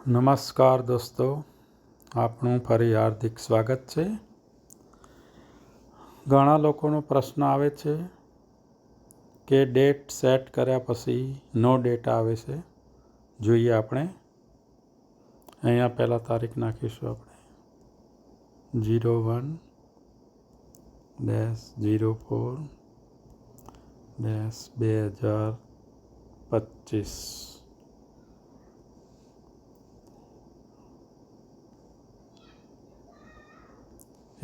નમસ્કાર દોસ્તો, આપનું ફરી હાર્દિક સ્વાગત છે. ઘણા લોકોનો પ્રશ્ન આવે છે કે ડેટ સેટ કર્યા પછી નો ડેટ આવે છે. જોઈએ આપણે અહીંયા પહેલાં તારીખ નાખીશું આપણે 01-04-2025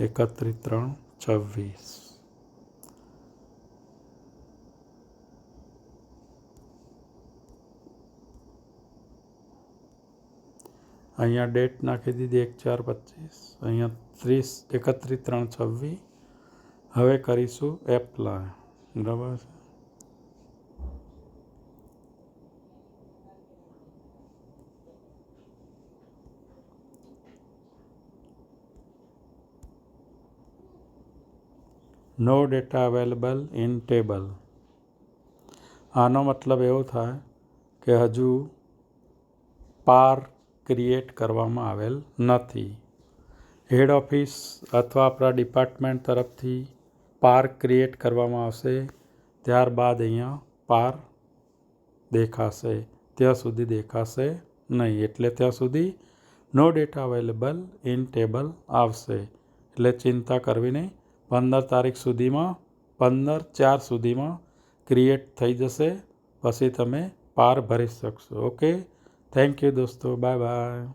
31/3/26 અહીંયા ડેટ નાખી દીધી 1/4/25. અહીંયા 31/3/26. હવે કરીશું એપ્લાય. બરાબર છે. નો ડેટા અવેલેબલ ઇન ટેબલ. આનો મતલબ એવો થાય કે હજુ પાર ક્રિએટ કરવામાં આવેલ નથી. હેડ ઓફિસ અથવા આપણા ડિપાર્ટમેન્ટ તરફથી પાર ક્રિએટ કરવામાં આવશે, ત્યારબાદ અહીંયા પાર દેખાશે. ત્યાં સુધી દેખાશે નહીં. એટલે ત્યાં સુધી નો ડેટા અવેલેબલ ઇન ટેબલ આવશે. એટલે ચિંતા કરવી નહીં. 15 તારીખ સુધીમાં 15/4 સુધીમાં ક્રિએટ થઈ જશે. પછી તમે પાર ભરી શકશો. ઓકે, થેન્ક યુ દોસ્તો. Bye bye.